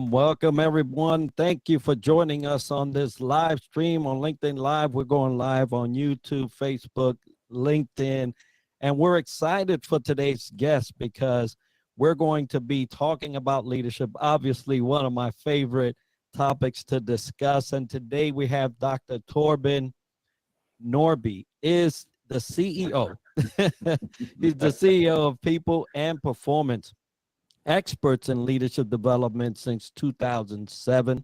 Welcome everyone. Thank you for joining us on this live stream on LinkedIn Live. We're going live on YouTube, Facebook, LinkedIn, and we're excited for today's guest because we're going to be talking about leadership, obviously one of my favorite topics to discuss. And today we have Dr. Torben Nørby, is the CEO. He's the CEO of People and Performance Experts in Leadership Development since 2007,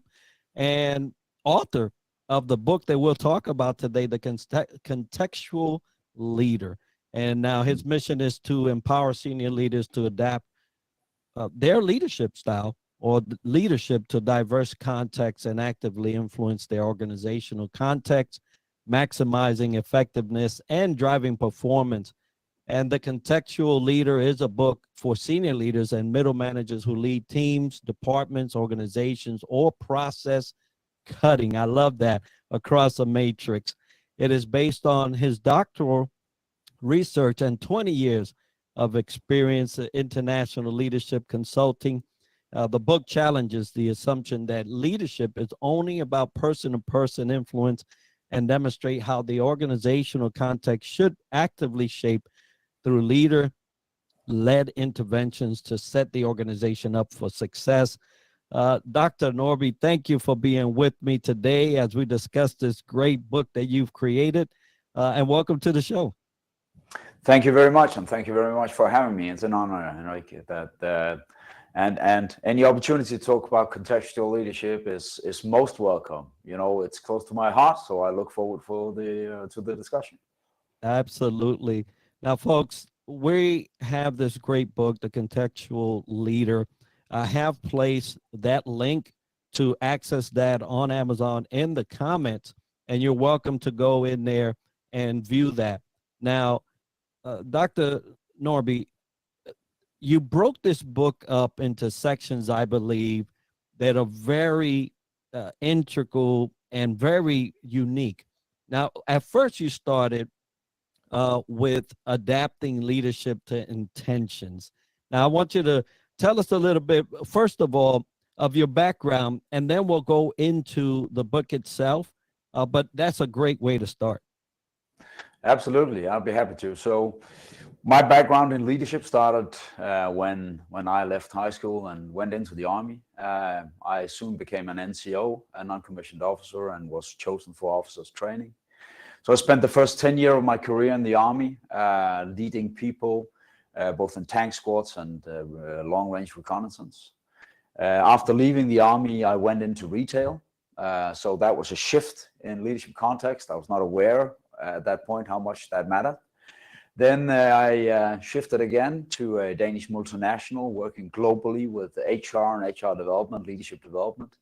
and author of the book that we'll talk about today, The Contextual Leader. And now his mission is to empower senior leaders to adapt their leadership style or leadership to diverse contexts and actively influence their organizational context, maximizing effectiveness and driving performance. And The Contextual Leader is a book for senior leaders and middle managers who lead teams, departments, organizations, or process cutting. I love that, across a matrix. It is based on his doctoral research and 20 years of experience in international leadership consulting. The book challenges the assumption that leadership is only about person-to-person influence and demonstrate how the organizational context should actively shape through leader-led interventions to set the organization up for success. Dr. Nørby, thank you for being with me today as we discuss this great book that you've created, and welcome to the show. Thank you very much, and thank you very much for having me. It's an honor, Enrique. And any opportunity to talk about contextual leadership is most welcome. You know, it's close to my heart, so I look forward to the discussion. Absolutely. Now, folks, we have this great book, The Contextual Leader. I have placed that link to access that on Amazon in the comments, and you're welcome to go in there and view that. Now, Dr. Nørby, you broke this book up into sections, I believe, that are very integral and very unique. Now, at first you started with adapting leadership to intentions. Now, I want you to tell us a little bit, first of all, of your background, and then we'll go into the book itself. But that's a great way to start. Absolutely, I'll be happy to. So my background in leadership started when I left high school and went into the Army. I soon became an NCO, a non-commissioned officer, and was chosen for officers training. So I spent the first 10 years of my career in the Army, leading people, both in tank squads and long-range reconnaissance. After leaving the Army, I went into retail. So that was a shift in leadership context. I was not aware at that point how much that mattered. Then I shifted again to a Danish multinational, working globally with HR and HR development, leadership development.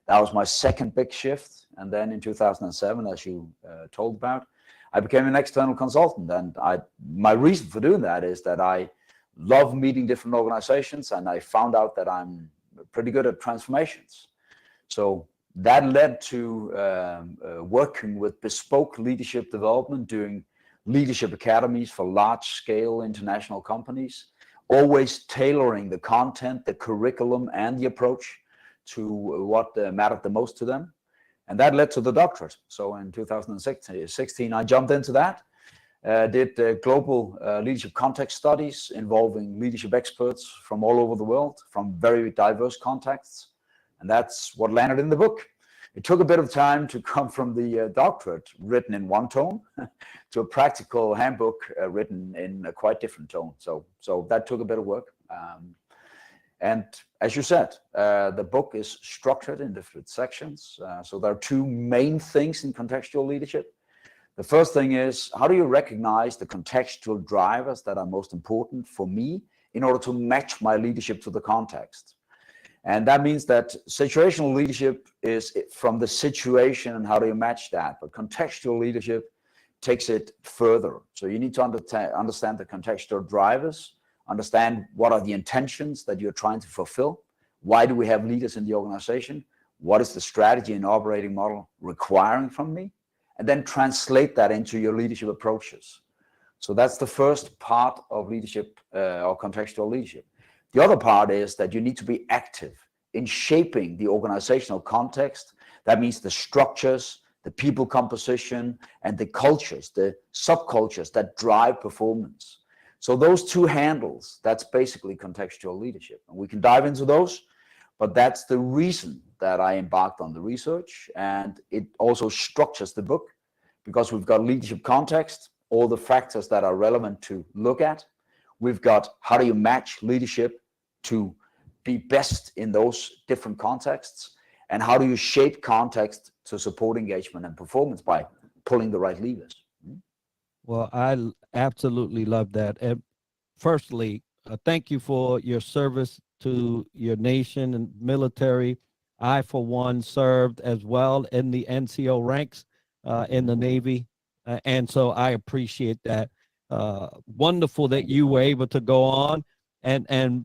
That was my second big shift. And then in 2007, as you told about, I became an external consultant. And my reason for doing that is that I love meeting different organizations, and I found out that I'm pretty good at transformations. So that led to working with bespoke leadership development, doing leadership academies for large-scale international companies, always tailoring the content, the curriculum, and the approach to what mattered the most to them. And that led to the doctorate. So in 2016, I jumped into that, did global leadership context studies involving leadership experts from all over the world, from very diverse contexts. And that's what landed in the book. It took a bit of time to come from the doctorate written in one tone to a practical handbook written in a quite different tone. So that took a bit of work. And as you said, the book is structured in different sections. So there are two main things in contextual leadership. The first thing is, how do you recognize the contextual drivers that are most important for me in order to match my leadership to the context? And that means that situational leadership is from the situation and how do you match that. But contextual leadership takes it further. So you need to understand the contextual drivers, understand what are the intentions that you're trying to fulfill. Why do we have leaders in the organization? What is the strategy and operating model requiring from me? And then translate that into your leadership approaches. So that's the first part of leadership or contextual leadership. The other part is that you need to be active in shaping the organizational context. That means the structures, the people composition, and the cultures, the subcultures that drive performance. So those two handles, that's basically contextual leadership. And we can dive into those, but that's the reason that I embarked on the research. And it also structures the book because we've got leadership context, all the factors that are relevant to look at. We've got how do you match leadership to be best in those different contexts, and how do you shape context to support engagement and performance by pulling the right levers. Well, I absolutely love that. And firstly, thank you for your service to your nation and military. I, for one, served as well in the NCO ranks in the Navy. And so I appreciate that. Wonderful that you were able to go on and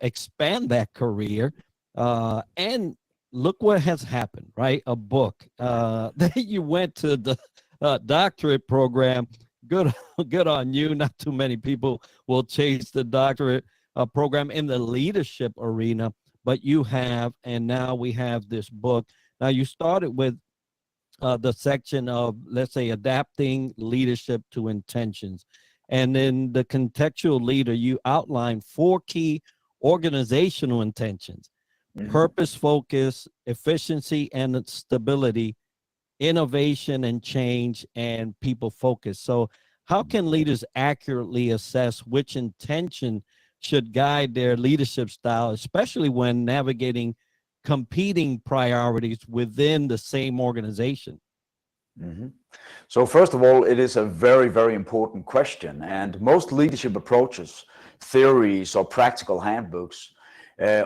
expand that career. And look what has happened, right? A book. That you went to the doctorate program. Good on you. Not too many people will chase the doctorate program in the leadership arena, but you have, and now we have this book. Now you started with the section of, let's say, adapting leadership to intentions. And then the contextual leader, you outlined 4 key organizational intentions: purpose, focus, efficiency and stability, innovation and change, and people focus. So how can leaders accurately assess which intention should guide their leadership style, especially when navigating competing priorities within the same organization? So first of all, it is a very, very important question. And most leadership approaches, theories, or practical handbooks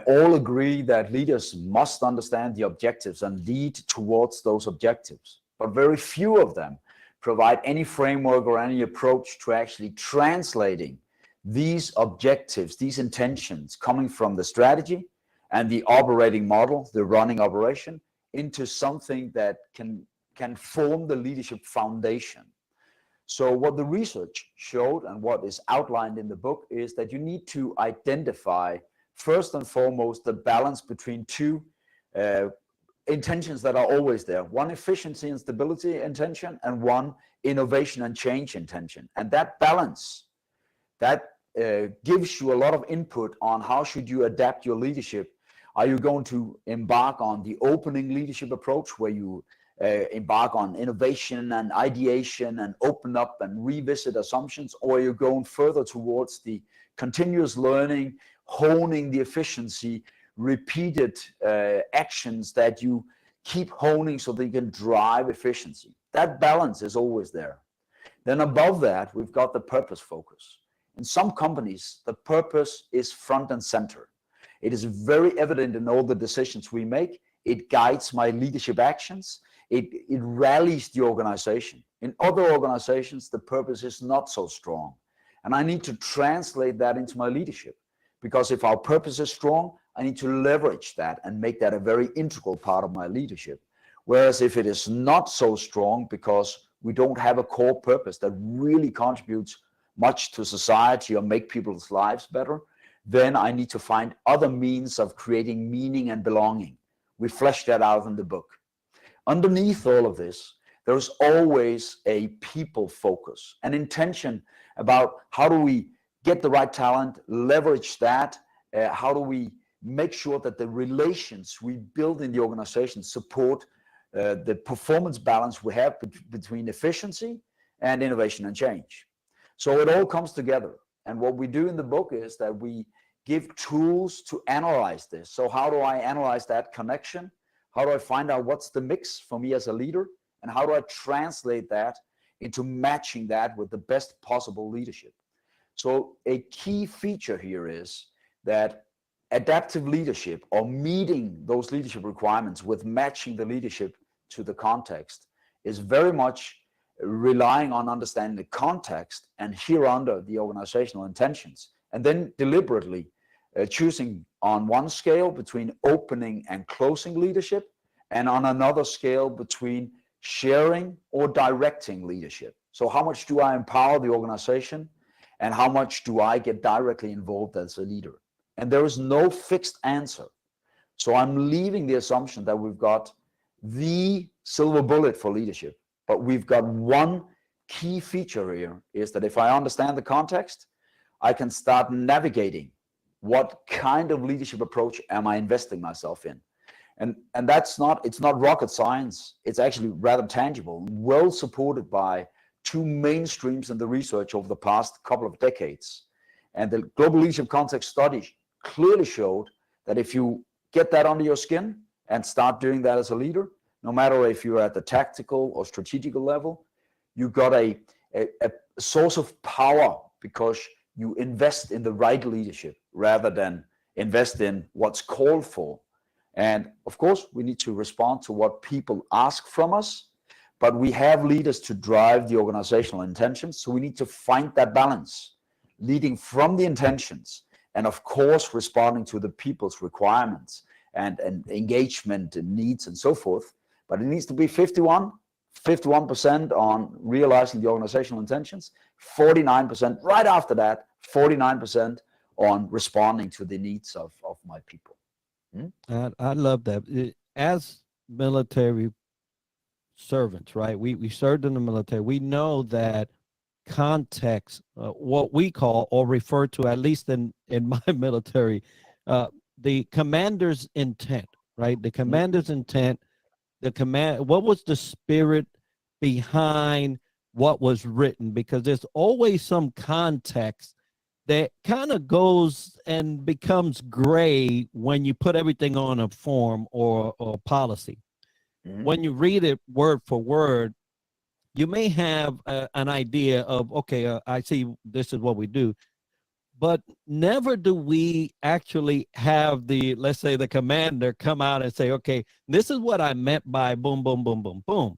all agree that leaders must understand the objectives and lead towards those objectives. But very few of them provide any framework or any approach to actually translating these objectives, these intentions coming from the strategy and the operating model, the running operation, into something that can form the leadership foundation. So what the research showed and what is outlined in the book is that you need to identify, first and foremost, the balance between 2 intentions that are always there. One efficiency and stability intention, and one innovation and change intention. And that balance, that gives you a lot of input on how should you adapt your leadership. Are you going to embark on the opening leadership approach where you embark on innovation and ideation and open up and revisit assumptions, or are you going further towards the continuous learning, honing the efficiency, repeated actions that you keep honing so that you can drive efficiency? That balance is always there. Then above that, we've got the purpose focus. In some companies, the purpose is front and center. It is very evident in all the decisions we make. It guides my leadership actions. It rallies the organization. In other organizations, the purpose is not so strong. And I need to translate that into my leadership, because if our purpose is strong, I need to leverage that and make that a very integral part of my leadership. Whereas if it is not so strong because we don't have a core purpose that really contributes much to society or make people's lives better, then I need to find other means of creating meaning and belonging. We flesh that out in the book. Underneath all of this, there's always a people focus, an intention about how do we get the right talent, leverage that, how do we make sure that the relations we build in the organization support the performance balance we have between efficiency and innovation and change. So it all comes together. And what we do in the book is that we give tools to analyze this. So how do I analyze that connection? How do I find out what's the mix for me as a leader? And how do I translate that into matching that with the best possible leadership? So a key feature here is that adaptive leadership, or meeting those leadership requirements with matching the leadership to the context, is very much relying on understanding the context and hereunder the organizational intentions, and then deliberately choosing on one scale between opening and closing leadership, and on another scale between sharing or directing leadership. So how much do I empower the organization, and how much do I get directly involved as a leader? And there is no fixed answer. So I'm leaving the assumption that we've got the silver bullet for leadership, but we've got one key feature here, is that if I understand the context, I can start navigating what kind of leadership approach am I investing myself in. And it's not rocket science. It's actually rather tangible, well supported by two mainstreams in the research over the past couple of decades. And the Global Leadership Context study clearly showed that if you get that under your skin and start doing that as a leader, no matter if you're at the tactical or strategical level, you got a source of power because you invest in the right leadership rather than invest in what's called for. And of course, we need to respond to what people ask from us, but we have leaders to drive the organizational intentions. So we need to find that balance, leading from the intentions, and of course, responding to the people's requirements and engagement and needs and so forth. But it needs to be 51% on realizing the organizational intentions, 49% right after that, 49% on responding to the needs of my people. I love that. As military servants, right? We served in the military. We know that context, what we call or refer to, at least in my military, the commander's intent, right? The commander's intent, what was the spirit behind what was written? Because there's always some context that kind of goes and becomes gray when you put everything on a form or policy. When you read it word for word, you may have an idea of, okay, I see this is what we do, but never do we actually have let's say the commander come out and say, okay, this is what I meant by boom, boom, boom, boom, boom.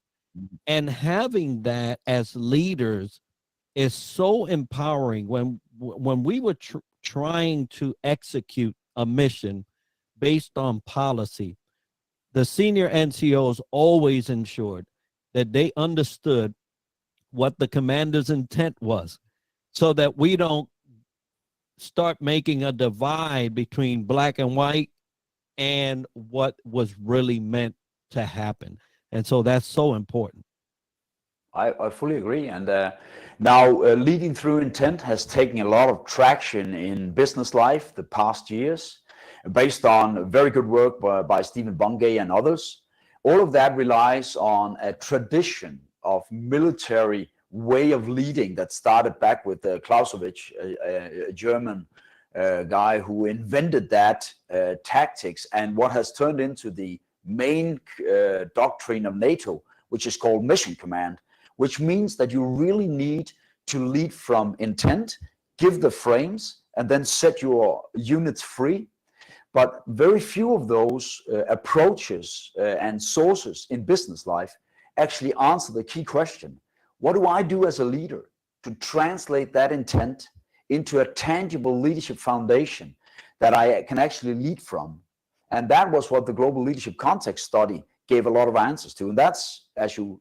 And having that as leaders is so empowering. When we were trying to execute a mission based on policy, the senior NCOs always ensured that they understood what the commander's intent was, so that we don't start making a divide between black and white and what was really meant to happen. And so that's so important. I fully agree. And now leading through intent has taken a lot of traction in business life the past years, based on very good work by Stephen Bungay and others. All of that relies on a tradition of military way of leading that started back with Clausewitz, a German guy who invented that tactics, and what has turned into the main doctrine of NATO, which is called mission command, which means that you really need to lead from intent, give the frames, and then set your units free. But very few of those approaches and sources in business life actually answer the key question: what do I do as a leader to translate that intent into a tangible leadership foundation that I can actually lead from? And that was what the Global Leadership Context study gave a lot of answers to. And that's, as you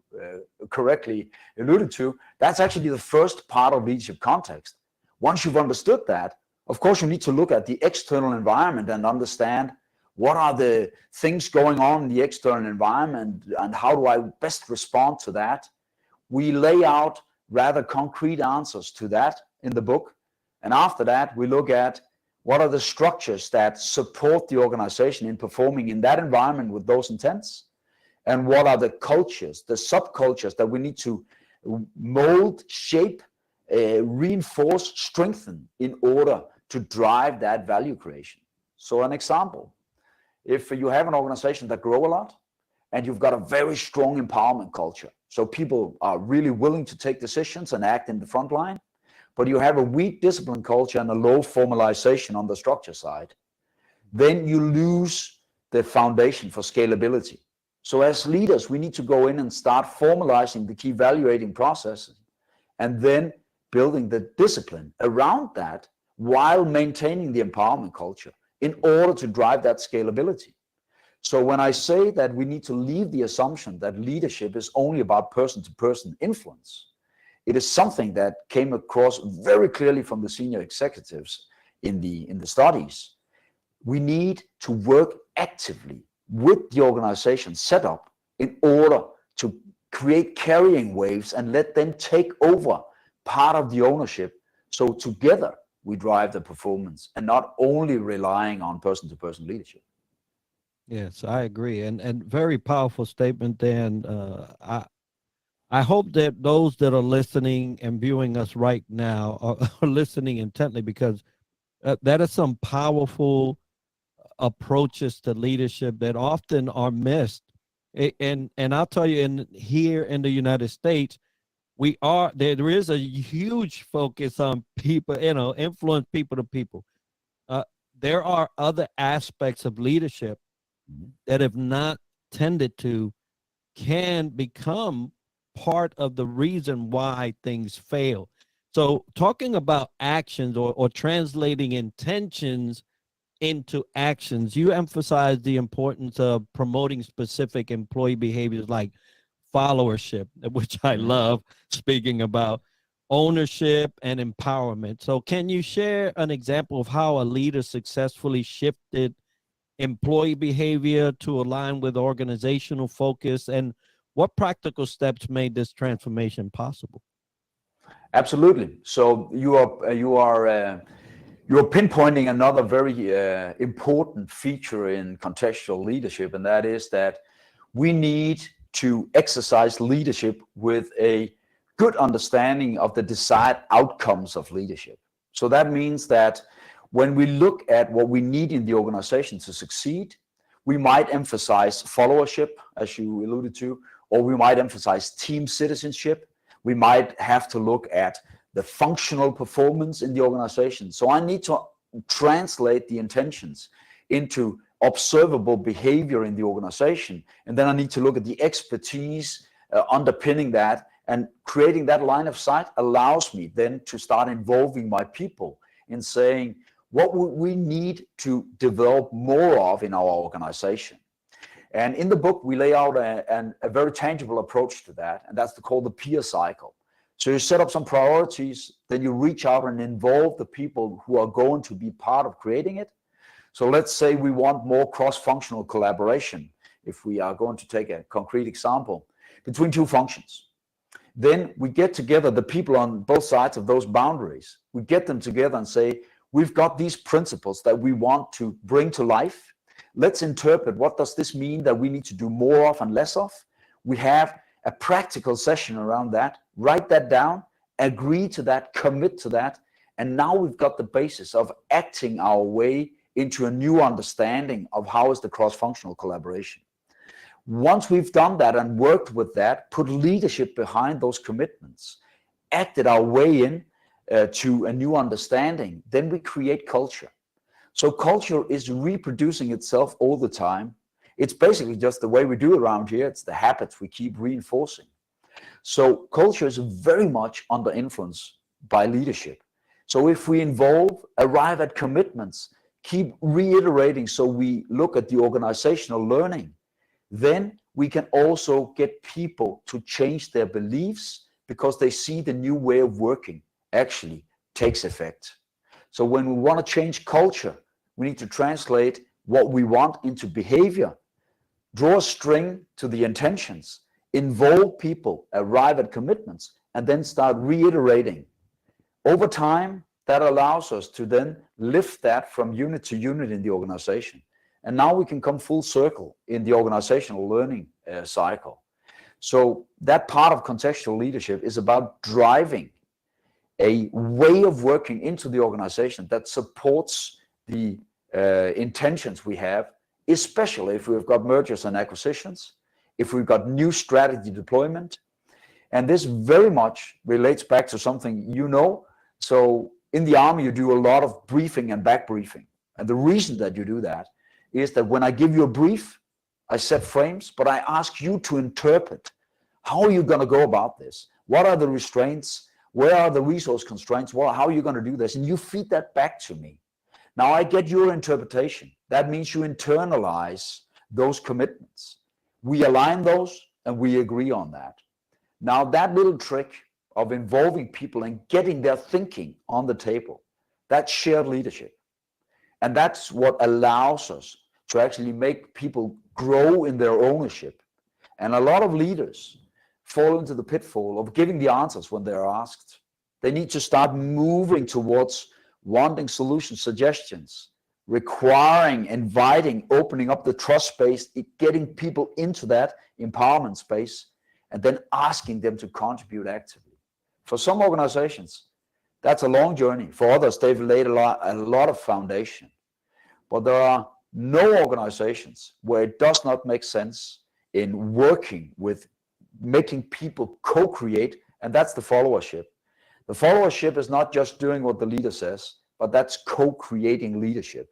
correctly alluded to, that's actually the first part of leadership context. Once you've understood that, of course, you need to look at the external environment and understand what are the things going on in the external environment and how do I best respond to that. We lay out rather concrete answers to that in the book. And after that, we look at what are the structures that support the organization in performing in that environment with those intents, and what are the cultures, the subcultures that we need to mold, shape, reinforce, strengthen in order to drive that value creation. So an example, if you have an organization that grow a lot and you've got a very strong empowerment culture, so people are really willing to take decisions and act in the front line, but you have a weak discipline culture and a low formalization on the structure side, then you lose the foundation for scalability. So as leaders, we need to go in and start formalizing the key evaluating processes and then building the discipline around that while maintaining the empowerment culture in order to drive that scalability. So when I say that we need to leave the assumption that leadership is only about person-to-person influence, it is something that came across very clearly from the senior executives in the studies. We need to work actively with the organization set up in order to create carrying waves and let them take over part of the ownership. So together we drive the performance and not only relying on person-to-person leadership. Yes, I agree. And very powerful statement, Dan. I hope that those that are listening and viewing us right now are listening intently, because that is some powerful approaches to leadership that often are missed. And I'll tell you, here in the United States, there is a huge focus on people, influence people to people. There are other aspects of leadership that, if not tended to, can become part of the reason why things fail. So talking about actions or translating intentions into actions, you emphasize the importance of promoting specific employee behaviors like followership, which I love speaking about, ownership and empowerment. So can you share an example of how a leader successfully shifted employee behavior to align with organizational focus, and what practical steps made this transformation possible? Absolutely. So you're pinpointing another very important feature in contextual leadership, and that is that we need to exercise leadership with a good understanding of the desired outcomes of leadership. So that means that when we look at what we need in the organization to succeed, we might emphasize followership, as you alluded to, or we might emphasize team citizenship. We might have to look at the functional performance in the organization. So I need to translate the intentions into observable behavior in the organization. And then I need to look at the expertise underpinning that, and creating that line of sight allows me then to start involving my people in saying, what would we need to develop more of in our organization? And in the book, we lay out a very tangible approach to that, and that's called the peer cycle. So you set up some priorities, then you reach out and involve the people who are going to be part of creating it. So let's say we want more cross-functional collaboration, if we are going to take a concrete example, between two functions. Then we get together the people on both sides of those boundaries. We get them together and say, we've got these principles that we want to bring to life. Let's interpret, what does this mean that we need to do more of and less of? We have a practical session around that, write that down, agree to that, commit to that, and now we've got the basis of acting our way into a new understanding of how is the cross-functional collaboration. Once we've done that and worked with that, put leadership behind those commitments, acted our way in to a new understanding, then we create culture. So culture is reproducing itself all the time. It's basically just the way we do around here. It's the habits we keep reinforcing. So culture is very much under influence by leadership. So if we involve, arrive at commitments, keep reiterating, so we look at the organizational learning, then we can also get people to change their beliefs because they see the new way of working actually takes effect. So when we want to change culture, we need to translate what we want into behavior, draw a string to the intentions, involve people, arrive at commitments, and then start reiterating. Over time, that allows us to then lift that from unit to unit in the organization. And now we can come full circle in the organizational learning cycle. So that part of contextual leadership is about driving a way of working into the organization that supports the intentions we have, especially if we've got mergers and acquisitions, if we've got new strategy deployment. And this very much relates back to something you know. So in the Army, you do a lot of briefing and back briefing. And the reason that you do that is that when I give you a brief, I set frames, but I ask you to interpret. How are you going to go about this? What are the restraints? Where are the resource constraints? How are you going to do this? And you feed that back to me. Now I get your interpretation. That means you internalize those commitments. We align those and we agree on that. Now that little trick of involving people and getting their thinking on the table, that's shared leadership. And that's what allows us to actually make people grow in their ownership. And a lot of leaders fall into the pitfall of giving the answers when they're asked. They need to start moving towards wanting solution suggestions, requiring, inviting, opening up the trust space, getting people into that empowerment space, and then asking them to contribute actively. For some organizations, that's a long journey. For others, they've laid a lot of foundation. But there are no organizations where it does not make sense in working with making people co-create, and that's the followership. The followership is not just doing what the leader says, but that's co-creating leadership.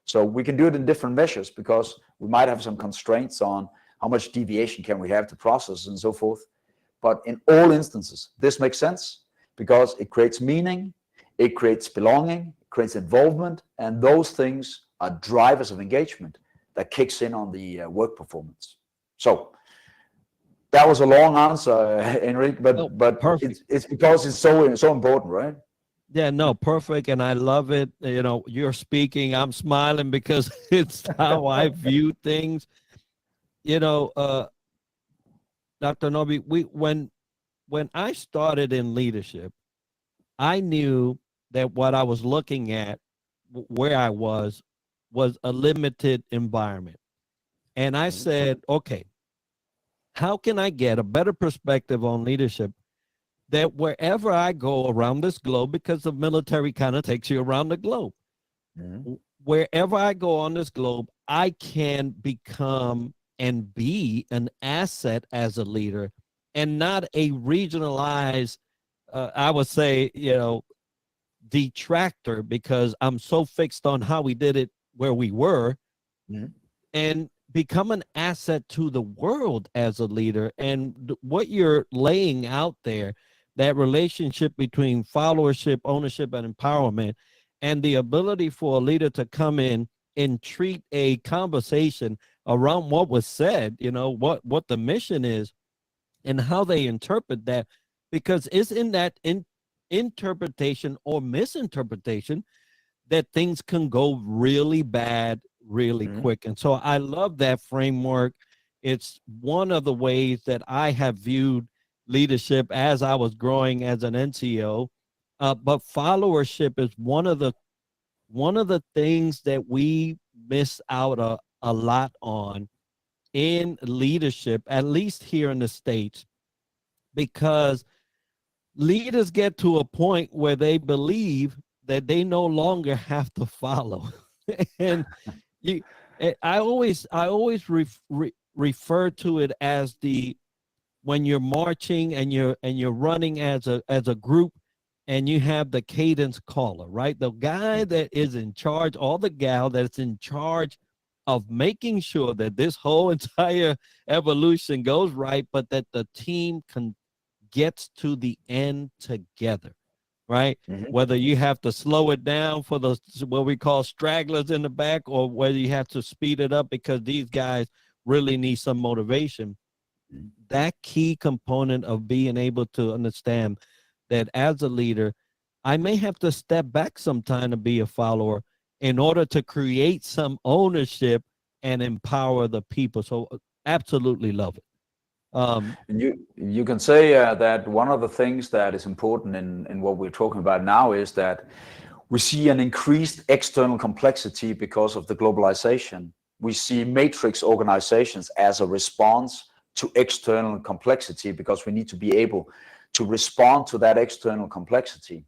So we can do it in different measures because we might have some constraints on how much deviation can we have to process and so forth. But in all instances, this makes sense because it creates meaning, it creates belonging, it creates involvement, and those things are drivers of engagement that kicks in on the work performance. So that was a long answer, Enrique, but it's because it's so important, right? Yeah, no, perfect. And I love it. You know, you're speaking, I'm smiling because it's how I view things. You know, Dr. Nørby, when I started in leadership, I knew that what I was looking at, where I was a limited environment. And I said, okay, how can I get a better perspective on leadership that wherever I go around this globe, because the military kind of takes you around the globe, wherever I go on this globe, I can become and be an asset as a leader and not a regionalized, I would say, you know, detractor, because I'm so fixed on how we did it where we were, and become an asset to the world as a leader. And what you're laying out there, that relationship between followership, ownership, and empowerment, and the ability for a leader to come in and treat a conversation around what was said, you know, what the mission is and how they interpret that, because it's in that interpretation or misinterpretation that things can go really bad really quick. And so I love that framework. It's one of the ways that I have viewed leadership as I was growing as an NCO. But followership is one of the things that we miss out a lot on in leadership, at least here in the States, because leaders get to a point where they believe that they no longer have to follow. And I always refer to it as when you're marching and you're running as a group, and you have the cadence caller, right? The guy that is in charge, or the gal that's in charge of making sure that this whole entire evolution goes right, but that the team gets to the end together, right? Whether you have to slow it down for the what we call stragglers in the back, or whether you have to speed it up because these guys really need some motivation. That key component of being able to understand that as a leader, I may have to step back sometime to be a follower in order to create some ownership and empower the people. So absolutely love it. And you can say that one of the things that is important in what we're talking about now is that we see an increased external complexity because of the globalization. We see matrix organizations as a response to external complexity because we need to be able to respond to that external complexity.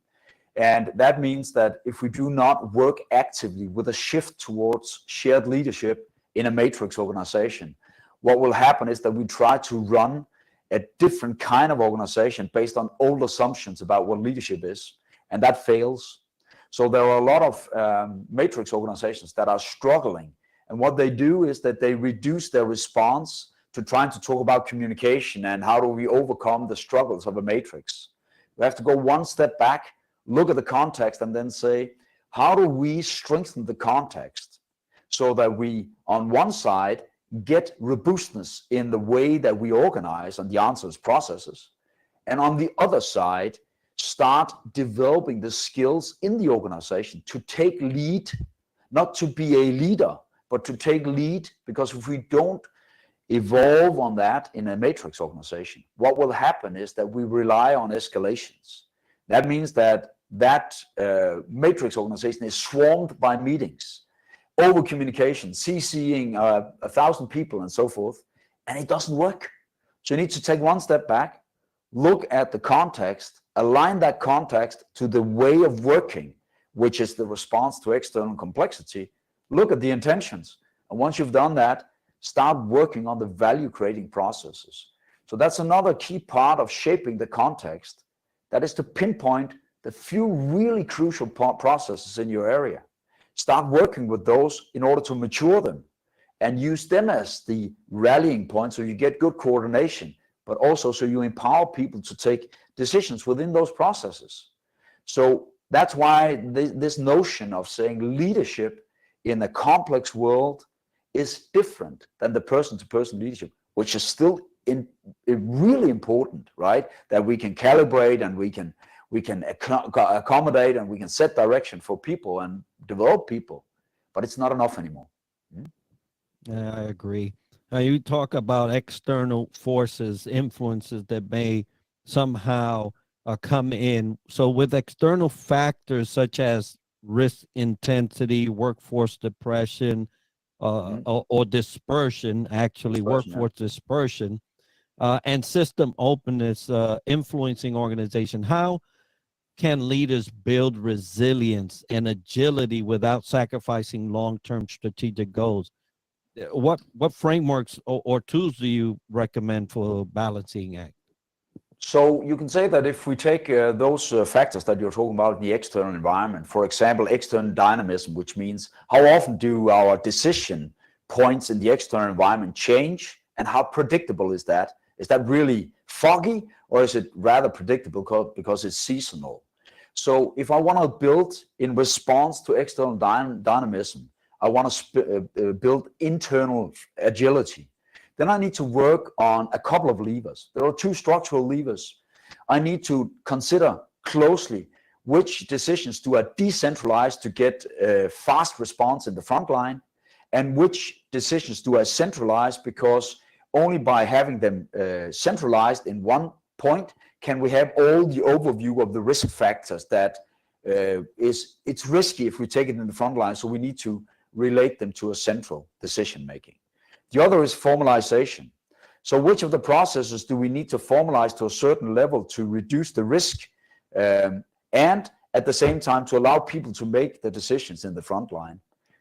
And that means that if we do not work actively with a shift towards shared leadership in a matrix organization, what will happen is that we try to run a different kind of organization based on old assumptions about what leadership is, and that fails. So there are a lot of matrix organizations that are struggling, And what they do is that they reduce their response to trying to talk about communication and how do we overcome the struggles of a matrix. We have to go one step back, look at the context, and then say, how do we strengthen the context so that we, on one side, get robustness in the way that we organize and the answers processes, and on the other side, start developing the skills in the organization to take lead, not to be a leader, but to take lead, because if we don't evolve on that in a matrix organization, what will happen is that we rely on escalations. That means that matrix organization is swarmed by meetings, over communication, CCing 1,000 people and so forth, and it doesn't work. So you need to take one step back, look at the context, align that context to the way of working, which is the response to external complexity. Look at the intentions. And once you've done that, start working on the value creating processes. So that's another key part of shaping the context. That is to pinpoint the few really crucial processes in your area. Start working with those in order to mature them and use them as the rallying point so you get good coordination, but also so you empower people to take decisions within those processes. So that's why this notion of saying leadership in a complex world is different than the person-to-person leadership, which is still really important, right? That we can calibrate and we can accommodate and we can set direction for people and develop people, but it's not enough anymore. Yeah, I agree. Now you talk about external forces, influences that may somehow come in. So with external factors such as risk intensity, workforce depression, or dispersion, workforce dispersion, and system openness influencing organization, how can leaders build resilience and agility without sacrificing long-term strategic goals? What frameworks or tools do you recommend for balancing act? So you can say that if we take those factors that you're talking about in the external environment, for example, external dynamism, which means how often do our decision points in the external environment change, and how predictable is that? Is that really foggy, or is it rather predictable because it's seasonal? So if I want to build in response to external dynamism, I want to build internal agility, then I need to work on a couple of levers. There are two structural levers. I need to consider closely which decisions do I decentralize to get a fast response in the front line, and which decisions do I centralize, because only by having them centralized in one point can we have all the overview of the risk factors that it's risky if we take it in the front line, so we need to relate them to a central decision making. The other is formalization. So which of the processes do we need to formalize to a certain level to reduce the risk and at the same time to allow people to make the decisions in the front line?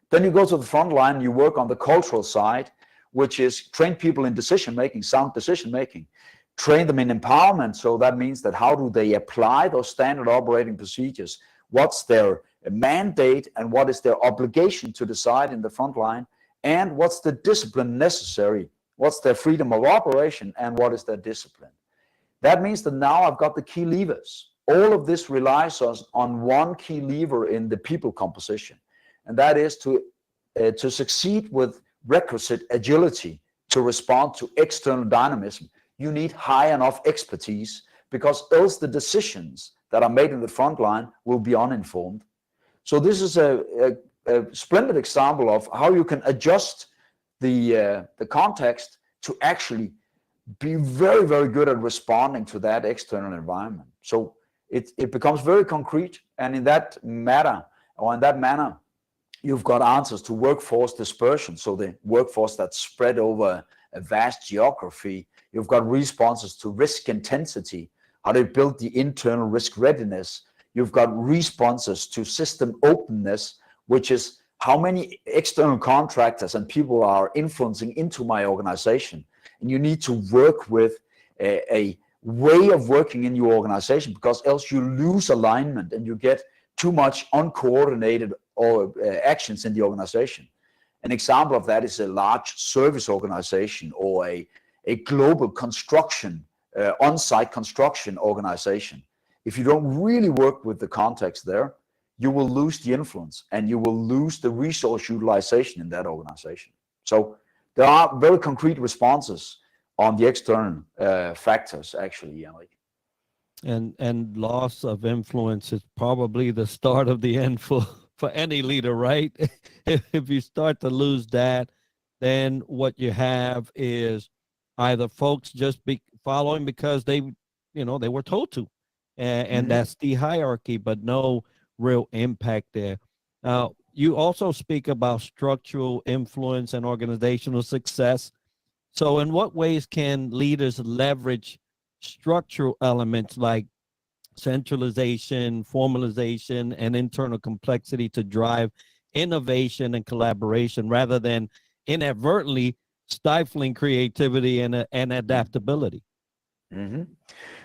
Then you go to the front line, you work on the cultural side, which is train people in decision making, sound decision making, train them in empowerment. So that means that how do they apply those standard operating procedures? What's their mandate and what is their obligation to decide in the front line? And what's the discipline necessary? What's their freedom of operation and what is their discipline? That means that now I've got the key levers. All of this relies on one key lever in the people composition, and that is to succeed with requisite agility to respond to external dynamism. You need high enough expertise, because else the decisions that are made in the front line will be uninformed. So this is a splendid example of how you can adjust the context to actually be very, very good at responding to that external environment. So it becomes very concrete, and in that manner, you've got answers to workforce dispersion, so the workforce that's spread over a vast geography. You've got responses to risk intensity, how to build the internal risk readiness. You've got responses to system openness, which is how many external contractors and people are influencing into my organization. And you need to work with a way of working in your organization, because else you lose alignment and you get too much uncoordinated or actions in the organization. An example of that is a large service organization or a global construction, on-site construction organization. If you don't really work with the context there, you will lose the influence and you will lose the resource utilization in that organization. So there are very concrete responses on the external factors, actually, Henrik. And loss of influence is probably the start of the end for any leader, right? If you start to lose that, then what you have is either folks just be following because they were told to, and that's the hierarchy, but no real impact there. You also speak about structural influence and organizational success. So in what ways can leaders leverage structural elements like centralization, formalization, and internal complexity to drive innovation and collaboration rather than inadvertently stifling creativity and adaptability?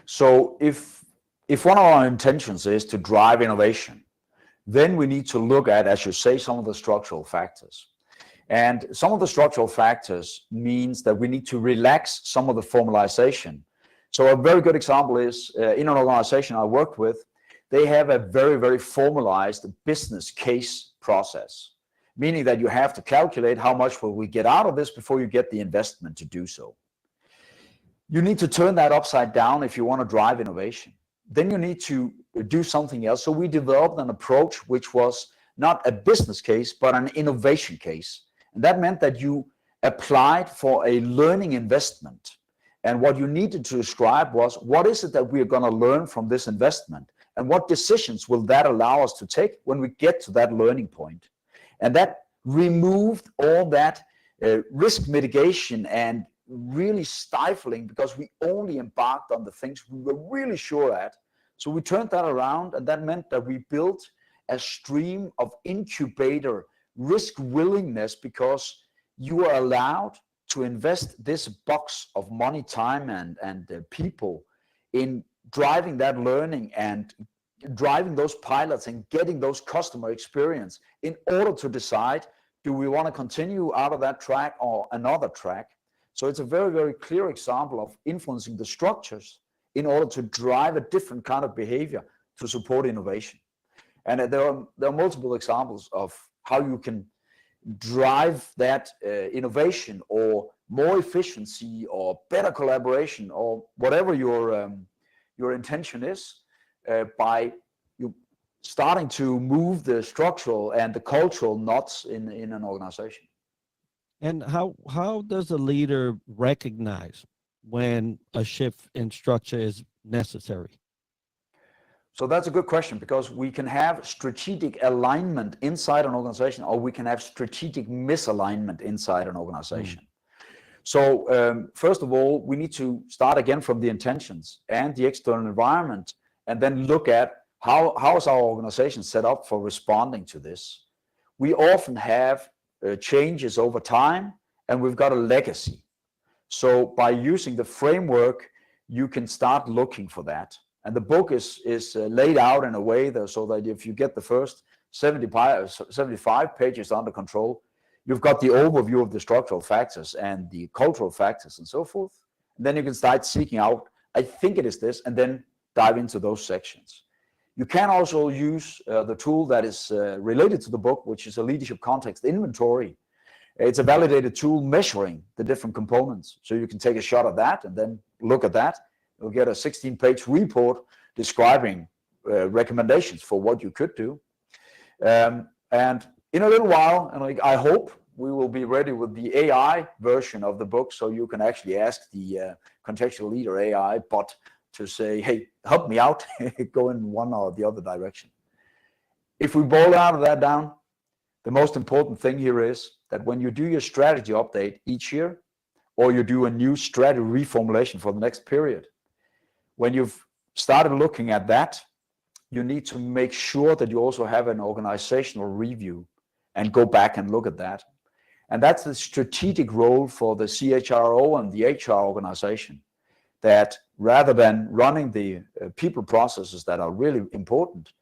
So if one of our intentions is to drive innovation, then we need to look at, as you say, some of the structural factors. And some of the structural factors means that we need to relax some of the formalization. So a very good example is in an organization I worked with, they have a very, very formalized business case process, meaning that you have to calculate how much will we get out of this before you get the investment to do so. You need to turn that upside down if you want to drive innovation. Then you need to do something else. So we developed an approach which was not a business case, but an innovation case. And that meant that you applied for a learning investment. And what you needed to describe was, what is it that we are going to learn from this investment? And what decisions will that allow us to take when we get to that learning point? And that removed all that risk mitigation and really stifling, because we only embarked on the things we were really sure at. So we turned that around, and that meant that we built a stream of incubator risk willingness, because you are allowed to invest this box of money, time, and people in driving that learning and driving those pilots and getting those customer experience in order to decide, do we want to continue out of that track or another track? So it's a very, very clear example of influencing the structures in order to drive a different kind of behavior to support innovation. And there are multiple examples of how you can drive that innovation or more efficiency or better collaboration or whatever your intention is by you starting to move the structural and the cultural knots in an organization. And how does a leader recognize when a shift in structure is necessary? So that's a good question, because we can have strategic alignment inside an organization, or we can have strategic misalignment inside an organization. So first of all, we need to start again from the intentions and the external environment, and then look at how is our organization set up for responding to this. We often have changes over time, and we've got a legacy. So by using the framework, you can start looking for that. And the book is laid out in a way so that if you get the first 75 pages under control, you've got the overview of the structural factors and the cultural factors and so forth. And then you can start seeking out, I think it is this, and then dive into those sections. You can also use the tool that is related to the book, which is a leadership context inventory. It's a validated tool measuring the different components. So you can take a shot at that and then look at that. You'll get a 16-page report describing recommendations for what you could do. And in a little while, and I hope we will be ready with the AI version of the book, so you can actually ask the Contextual Leader AI bot to say, hey, help me out, go in one or the other direction. If we boil out of that down, the most important thing here is that when you do your strategy update each year, or you do a new strategy reformulation for the next period, when you've started looking at that, you need to make sure that you also have an organizational review and go back and look at that. And that's the strategic role for the CHRO and the HR organization, that rather than running the people processes that are really important,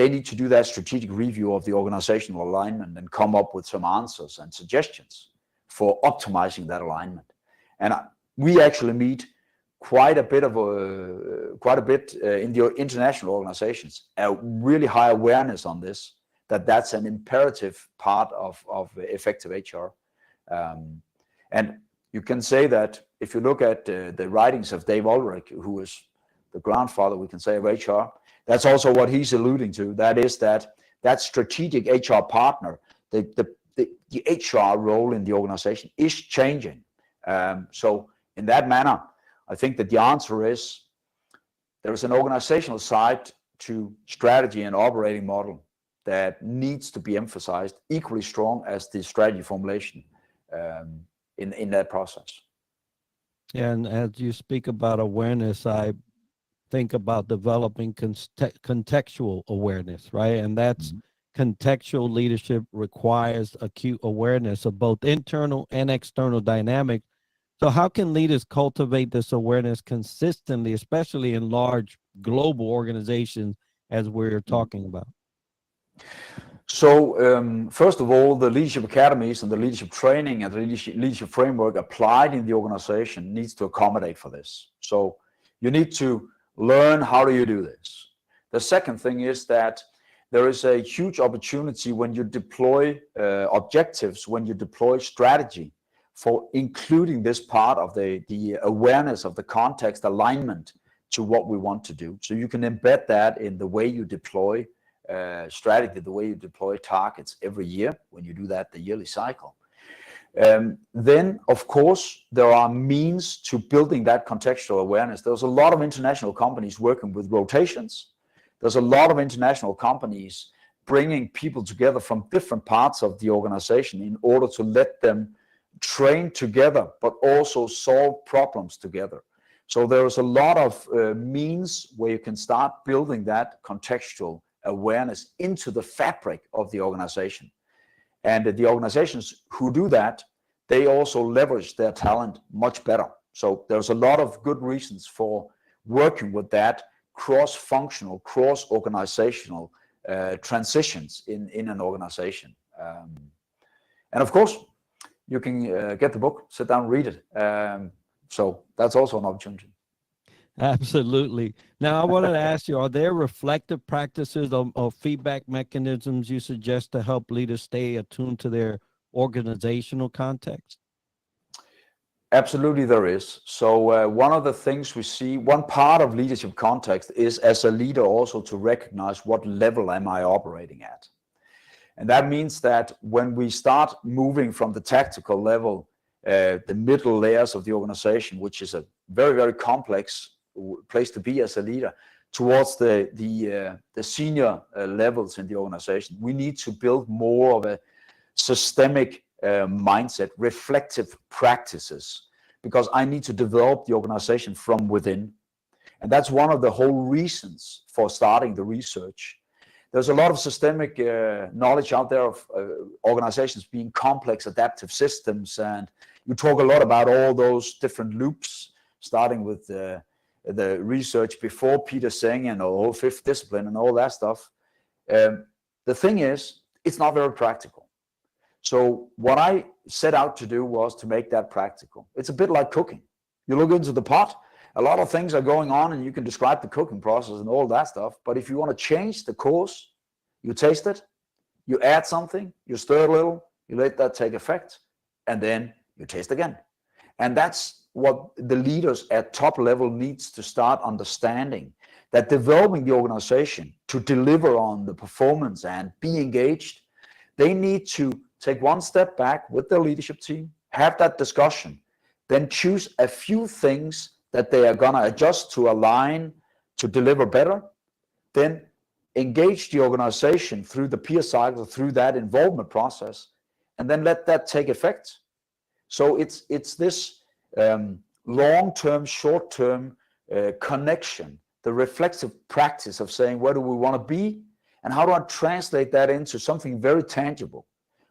they need to do that strategic review of the organizational alignment and come up with some answers and suggestions for optimizing that alignment. And we actually meet quite a bit in the international organizations, a really high awareness on this, that's an imperative part of effective HR. And you can say that if you look at the writings of Dave Ulrich, who is the grandfather, we can say, of HR, that's also what he's alluding to. That is that strategic HR partner, the HR role in the organization is changing. So in that manner, I think that the answer is there is an organizational side to strategy and operating model that needs to be emphasized equally strong as the strategy formulation in that process. And as you speak about awareness, I think about developing contextual awareness, right? And that's contextual leadership requires acute awareness of both internal and external dynamics. So how can leaders cultivate this awareness consistently, especially in large global organizations, as we're talking about? So first of all, the leadership academies and the leadership training and the leadership framework applied in the organization needs to accommodate for this. So you need to learn how do you do this. The second thing is that there is a huge opportunity when you deploy objectives, when you deploy strategy, for including this part of the awareness of the context alignment to what we want to do. So you can embed that in the way you deploy strategy, the way you deploy targets every year when you do that, the yearly cycle. Then, of course, there are means to building that contextual awareness. There's a lot of international companies working with rotations. There's a lot of international companies bringing people together from different parts of the organization in order to let them train together, but also solve problems together. So there's a lot of means where you can start building that contextual awareness into the fabric of the organization. And the organizations who do that, they also leverage their talent much better. So there's a lot of good reasons for working with that cross-functional, cross-organizational transitions in an organization. And of course, you can get the book, sit down, read it. So that's also an opportunity. Absolutely. Now, I wanted to ask you, are there reflective practices or feedback mechanisms you suggest to help leaders stay attuned to their organizational context? Absolutely, there is. So one of the things we see, one part of leadership context is as a leader also to recognize what level am I operating at. And that means that when we start moving from the tactical level, the middle layers of the organization, which is a very, very complex place to be as a leader, towards the senior levels in the organization, we need to build more of a systemic mindset, reflective practices, because I need to develop the organization from within. And that's one of the whole reasons for starting the research. There's a lot of systemic knowledge out there of organizations being complex adaptive systems, and you talk a lot about all those different loops, starting with the research before Peter Senge and the whole fifth discipline and all that stuff. The thing is, it's not very practical. So what I set out to do was to make that practical. It's a bit like cooking. You look into the pot, a lot of things are going on and you can describe the cooking process and all that stuff. But if you want to change the course, you taste it, you add something, you stir a little, you let that take effect, and then you taste again. And that's what the leaders at top level needs to start understanding, that developing the organization to deliver on the performance and be engaged, they need to take one step back with their leadership team, have that discussion, then choose a few things that they are going to adjust to align to deliver better, then engage the organization through the peer cycle, through that involvement process, and then let that take effect. So it's this long-term, short-term connection, the reflexive practice of saying, where do we want to be? And how do I translate that into something very tangible?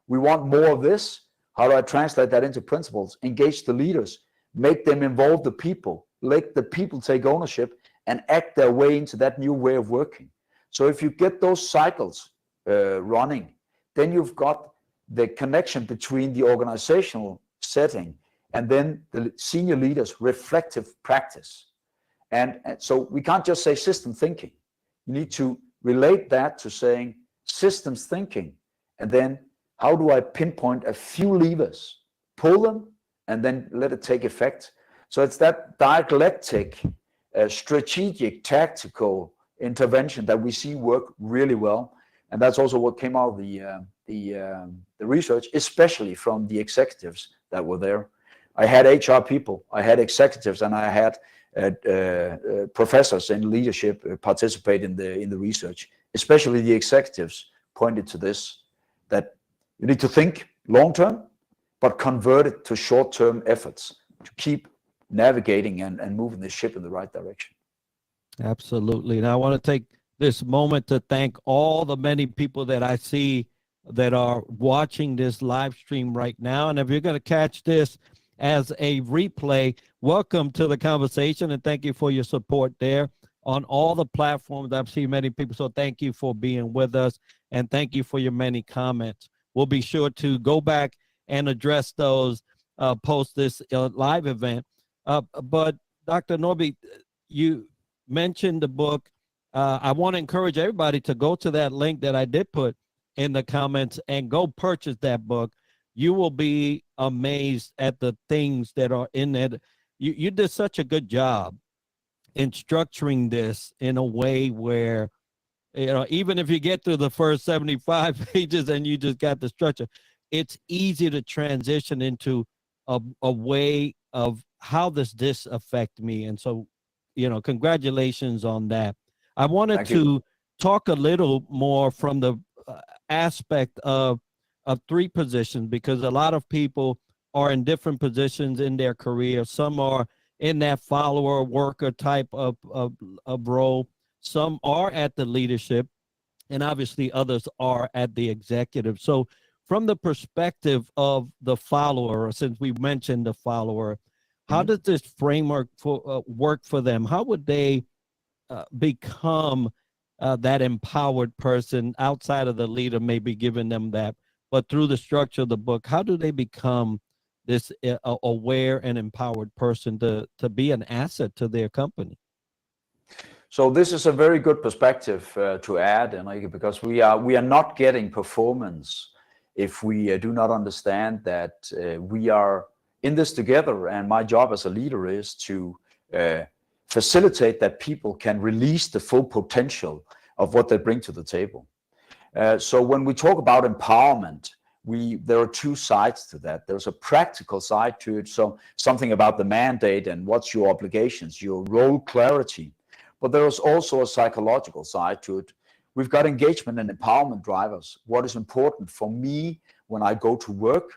We want more of this. How do I translate that into principles? Engage the leaders, make them involve the people, let the people take ownership and act their way into that new way of working. So if you get those cycles running, then you've got the connection between the organizational setting and then the senior leaders' reflective practice. And so we can't just say system thinking. You need to relate that to saying systems thinking, and then how do I pinpoint a few levers, pull them, and then let it take effect. So it's that dialectic, strategic, tactical intervention that we see work really well. And that's also what came out of the research, especially from the executives that were there. I had HR people, I had executives, and I had professors in leadership participate in the research. Especially the executives pointed to this, that you need to think long term, but convert it to short term efforts to keep navigating and moving the ship in the right direction. Absolutely. And I want to take this moment to thank all the many people that I see that are watching this live stream right now. And if you're going to catch this as a replay, welcome to the conversation, and thank you for your support there on all the platforms. I've seen many people, so thank you for being with us, and thank you for your many comments. We'll be sure to go back and address those post this live event. But Dr. Nørby, you mentioned the book. I want to encourage everybody to go to that link that I did put in the comments and go purchase that book. You will be amazed at the things that are in it. You did such a good job in structuring this in a way where, you know, even if you get through the first 75 pages and you just got the structure, it's easy to transition into a way of how does this affect me. And so, you know, congratulations on that. I wanted to talk a little more from the aspect of three positions, because a lot of people are in different positions in their career. Some are in that follower worker type of role. Some are at the leadership, and obviously others are at the executive. So from the perspective of the follower, since we mentioned the follower, how does this framework work for them? How would they become that empowered person outside of the leader, maybe giving them that, but through the structure of the book, how do they become this aware and empowered person to be an asset to their company? So this is a very good perspective to add, Enrique, because we are not getting performance if we do not understand that we are in this together. And my job as a leader is to facilitate that people can release the full potential of what they bring to the table. So when we talk about empowerment, there are two sides to that. There's a practical side to it, so something about the mandate and what's your obligations, your role clarity. But there is also a psychological side to it. We've got engagement and empowerment drivers. What is important for me when I go to work?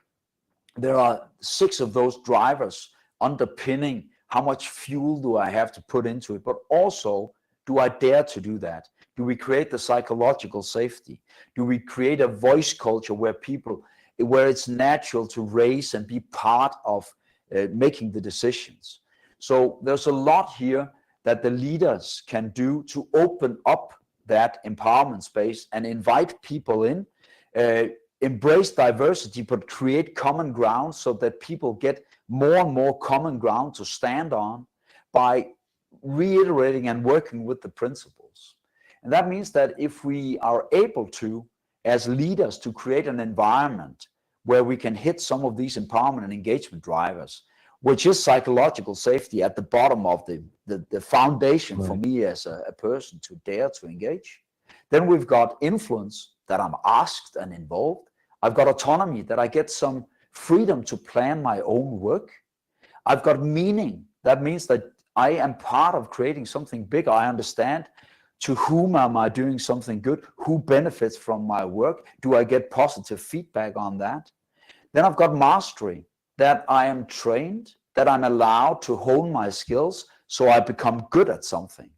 There are 6 of those drivers underpinning how much fuel do I have to put into it, but also, do I dare to do that? Do we create the psychological safety? Do we create a voice culture where it's natural to raise and be part of making the decisions? So there's a lot here that the leaders can do to open up that empowerment space and invite people in, embrace diversity, but create common ground so that people get more and more common ground to stand on by reiterating and working with the principles. And that means that if we are able to, as leaders, to create an environment where we can hit some of these empowerment and engagement drivers, which is psychological safety at the bottom of the foundation for me as a person to dare to engage. Then we've got influence, that I'm asked and involved. I've got autonomy, that I get some freedom to plan my own work. I've got meaning. That means that I am part of creating something bigger. I understand to whom am I doing something good? Who benefits from my work? Do I get positive feedback on that? Then I've got mastery, that I am trained, that I'm allowed to hone my skills so I become good at something.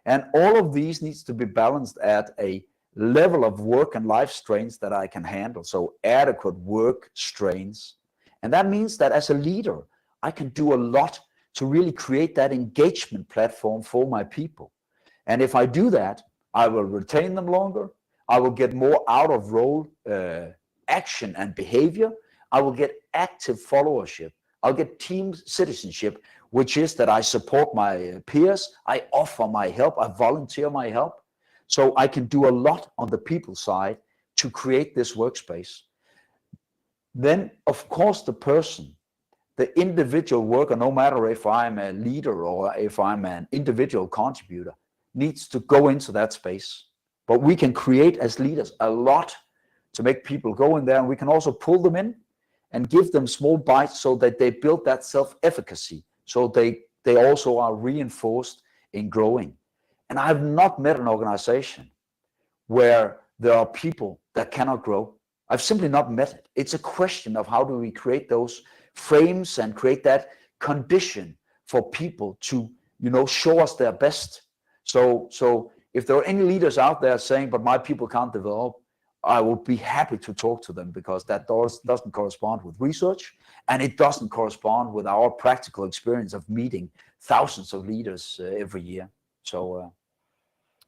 And all of these needs to be balanced at a level of work and life strains that I can handle. So adequate work strains. And that means that as a leader, I can do a lot to really create that engagement platform for my people. And if I do that, I will retain them longer. I will get more out of role action and behavior. I will get active followership. I'll get team citizenship, which is that I support my peers, I offer my help, I volunteer my help. So I can do a lot on the people side to create this workspace. Then, of course, the individual worker, no matter if I'm a leader or if I'm an individual contributor, needs to go into that space. But we can create as leaders a lot to make people go in there, and we can also pull them in and give them small bites so that they build that self-efficacy, so they also are reinforced in growing. And I have not met an organization where there are people that cannot grow. I've simply not met it. It's a question of how do we create those frames and create that condition for people to, show us their best. So if there are any leaders out there saying, but my people can't develop, I will be happy to talk to them, because that doesn't correspond with research, and it doesn't correspond with our practical experience of meeting thousands of leaders every year. So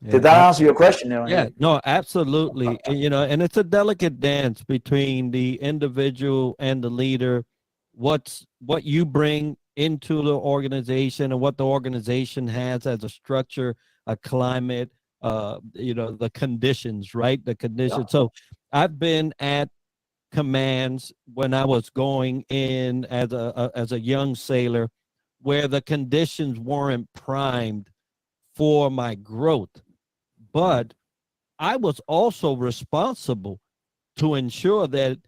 did that answer your question? Yeah, no, absolutely. And it's a delicate dance between the individual and the leader. What you bring into the organization and what the organization has as a structure, a climate, the conditions, right? The conditions. Yeah. So I've been at commands when I was going in as a young sailor, where the conditions weren't primed for my growth. But I was also responsible to ensure that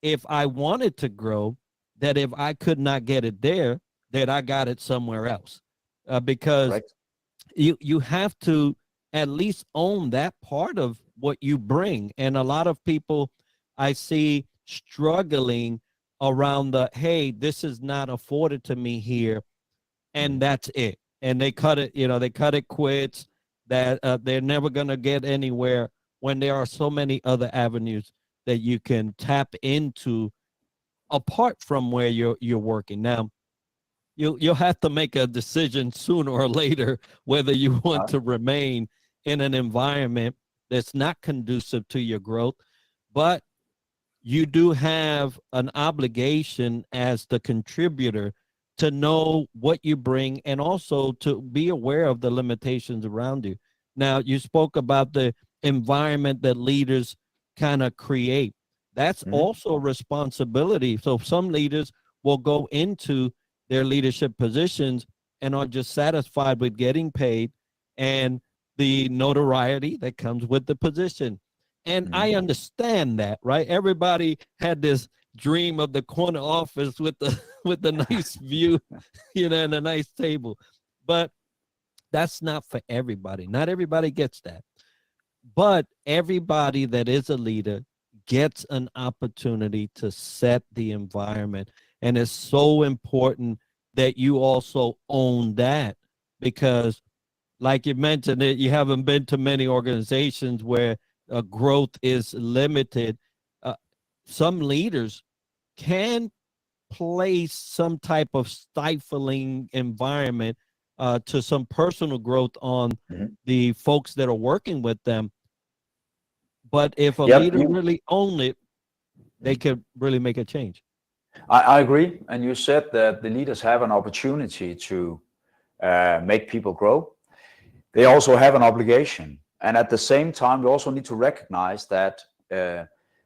if I wanted to grow, that if I could not get it there, that I got it somewhere else. Because right. you have to at least own that part of what you bring. And a lot of people I see struggling around hey, this is not afforded to me here. And that's it. And they cut it, they cut it quits, that they're never going to get anywhere, when there are so many other avenues that you can tap into apart from where you're working. Now, you'll have to make a decision sooner or later whether you want to remain in an environment that's not conducive to your growth, but you do have an obligation as the contributor to know what you bring, and also to be aware of the limitations around you. Now, you spoke about the environment that leaders kind of create. That's also a responsibility. So some leaders will go into their leadership positions and are just satisfied with getting paid and the notoriety that comes with the position. And I understand that, right? Everybody had this dream of the corner office with the nice view, and a nice table. But that's not for everybody. Not everybody gets that. But everybody that is a leader gets an opportunity to set the environment. And it's so important that you also own that, because like you mentioned, you haven't been to many organizations where growth is limited. Some leaders can place some type of stifling environment to some personal growth on the folks that are working with them. But if a leader really own it, they could really make a change. I agree. And you said that the leaders have an opportunity to make people grow. They also have an obligation. And at the same time, we also need to recognize that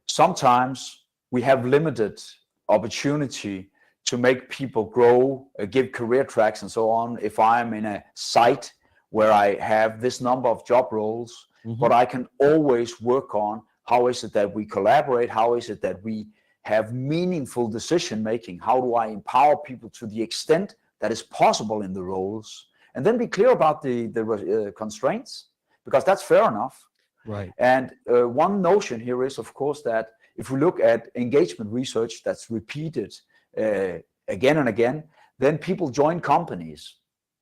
sometimes we have limited opportunity to make people grow, give career tracks and so on. If I'm in a site where I have this number of job roles, but I can always work on how is it that we collaborate, how is it that we have meaningful decision making, how do I empower people to the extent that is possible in the roles, and then be clear about the constraints, because that's fair enough. Right. And one notion here is, of course, that if we look at engagement research that's repeated again and again, then people join companies,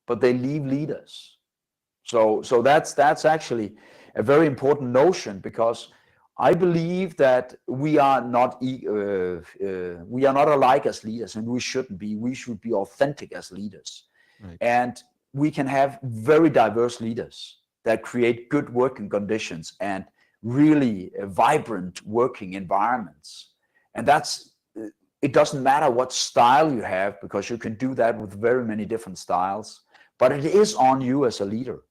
but they leave leaders. So that's actually a very important notion, because I believe that we are not alike as leaders, and we shouldn't be. We should be authentic as leaders. Right. And we can have very diverse leaders. that create good working conditions and really vibrant working environments. And it doesn't matter what style you have, because you can do that with very many different styles, but it is on you as a leader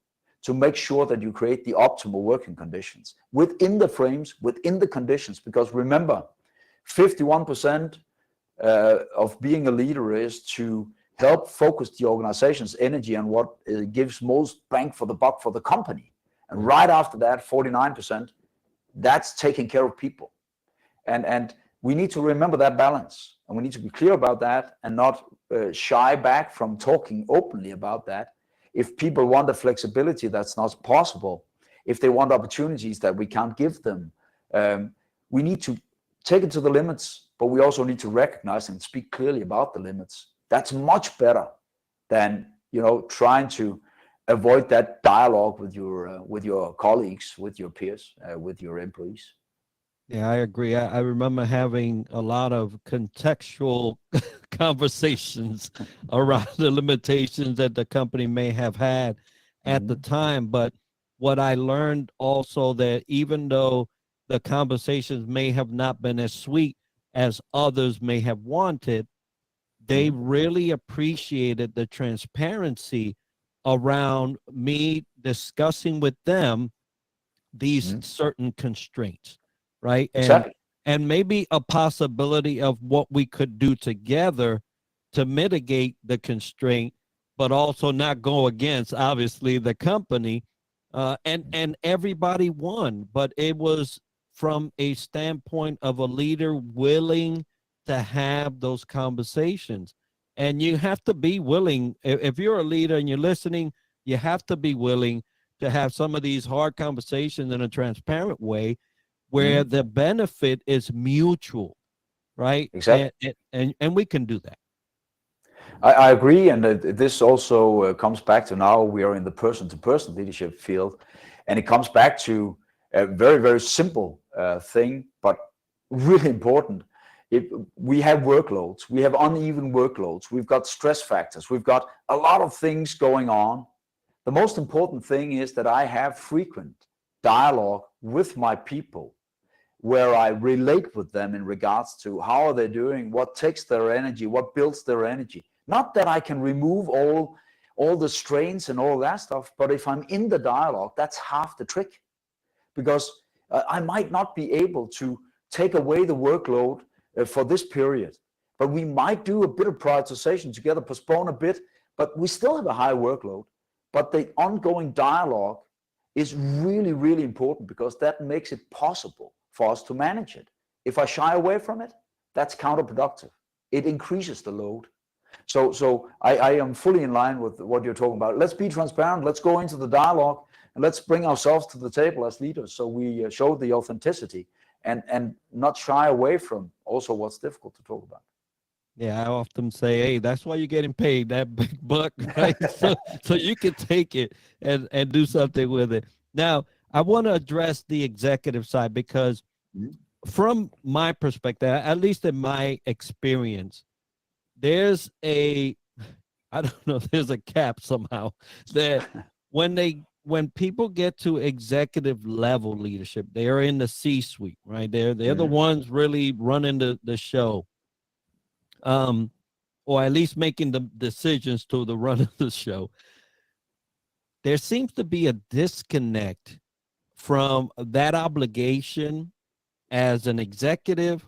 to make sure that you create the optimal working conditions within the frames, within the conditions. Because remember, 51% of being a leader is to help focus the organization's energy on what gives most bang for the buck for the company. And right after that, 49%, that's taking care of people. And we need to remember that balance, and we need to be clear about that and not shy back from talking openly about that. If people want a flexibility that's not possible, if they want opportunities that we can't give them, we need to take it to the limits, but we also need to recognize and speak clearly about the limits. That's much better than, trying to avoid that dialogue with your colleagues, with your peers, with your employees. Yeah, I agree. I remember having a lot of contextual conversations around the limitations that the company may have had at the time. But what I learned also, that even though the conversations may have not been as sweet as others may have wanted, they really appreciated the transparency around me discussing with them these certain constraints, right? Exactly. And maybe a possibility of what we could do together to mitigate the constraint, but also not go against, obviously, the company. And everybody won, but it was from a standpoint of a leader willing to have those conversations. And you have to be willing, if you're a leader and you're listening, you have to be willing to have some of these hard conversations in a transparent way where the benefit is mutual, right? Exactly. And we can do that. I agree, and this also comes back to, now we are in the person-to-person leadership field, and it comes back to a very, very simple thing, but really important. We have workloads, we have uneven workloads, we've got stress factors, we've got a lot of things going on. The most important thing is that I have frequent dialogue with my people, where I relate with them in regards to how are they doing, what takes their energy, what builds their energy. Not that I can remove all the strains and all that stuff, but if I'm in the dialogue, that's half the trick. Because I might not be able to take away the workload for this period, but we might do a bit of prioritization together, postpone a bit, but we still have a high workload. But the ongoing dialogue is really, really important, because that makes it possible for us to manage it. If I shy away from it, that's counterproductive. It increases the load. So I am fully in line with what you're talking about. Let's be transparent. Let's go into the dialogue, and let's bring ourselves to the table as leaders, so we show the authenticity and not shy away from also what's difficult to talk about. Yeah, I often say, hey, that's why you're getting paid that big buck, right? so you can take it and do something with it. Now, I want to address the executive side, because from my perspective, at least in my experience, there's I don't know, there's a cap somehow that when people get to executive level leadership, they are in the C-suite, right? They're the ones really running the show. Or at least making the decisions to the run of the show. There seems to be a disconnect from that obligation as an executive,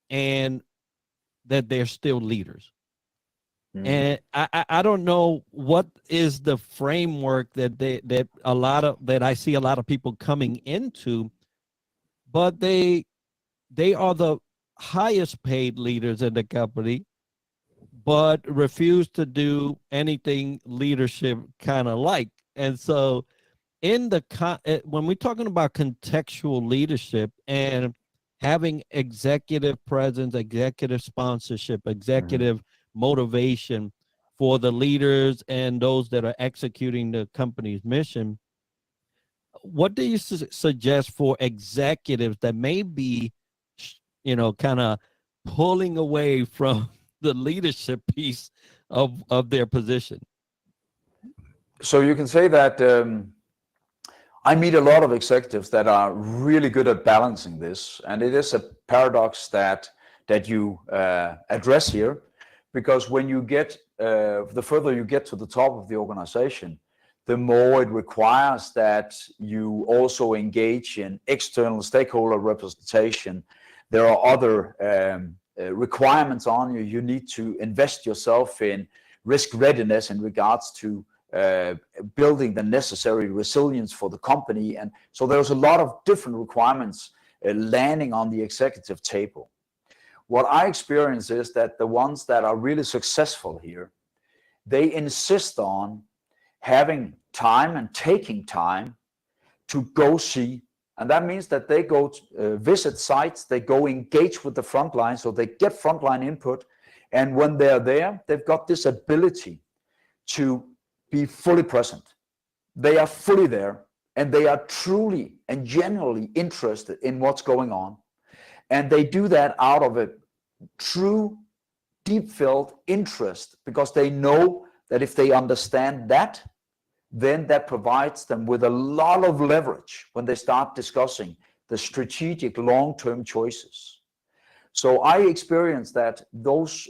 and that they're still leaders. And I don't know what is the framework that I see a lot of people coming into, but they are the highest paid leaders in the company, but refuse to do anything leadership kind of like. And so when we're talking about contextual leadership and having executive presence, executive sponsorship, executive motivation for the leaders and those that are executing the company's mission, what do you suggest for executives that may be, kind of pulling away from the leadership piece of their position? So you can say that I meet a lot of executives that are really good at balancing this, and it is a paradox that you address here, because when you get the further you get to the top of the organization, the more it requires that you also engage in external stakeholder representation. There are other requirements on you. You need to invest yourself in risk readiness in regards to building the necessary resilience for the company. And so there's a lot of different requirements landing on the executive table. What I experience is that the ones that are really successful here, they insist on having time and taking time to go see. And that means that they go visit sites, they go engage with the front line, so they get frontline input. And when they're there, they've got this ability to be fully present. They are fully there, and they are truly and genuinely interested in what's going on. And they do that out of a true, deep-felt interest, because they know that if they understand that, then that provides them with a lot of leverage when they start discussing the strategic long-term choices. So I experience that those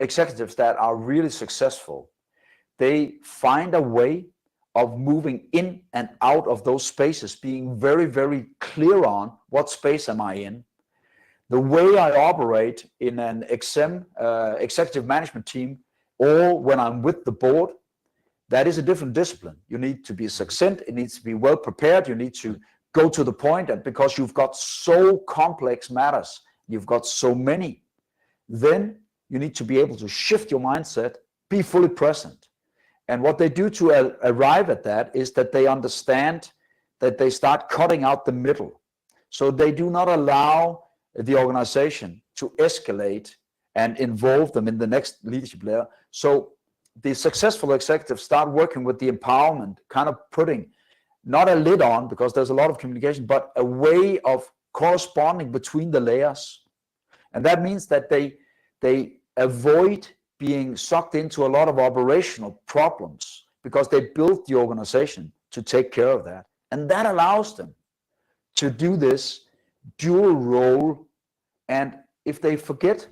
executives that are really successful, they find a way of moving in and out of those spaces, being very, very clear on what space am I in. The way I operate in an executive management team, or when I'm with the board, that is a different discipline. You need to be succinct. It needs to be well prepared. You need to go to the point, and because you've got so complex matters, you've got so many, then you need to be able to shift your mindset, be fully present. And what they do to arrive at that is that they understand that they start cutting out the middle. So they do not allow the organization to escalate and involve them in the next leadership layer. So the successful executives start working with the empowerment, kind of putting not a lid on, because there's a lot of communication, but a way of corresponding between the layers. And that means that they avoid being sucked into a lot of operational problems, because they built the organization to take care of that. And that allows them to do this dual role. And if they forget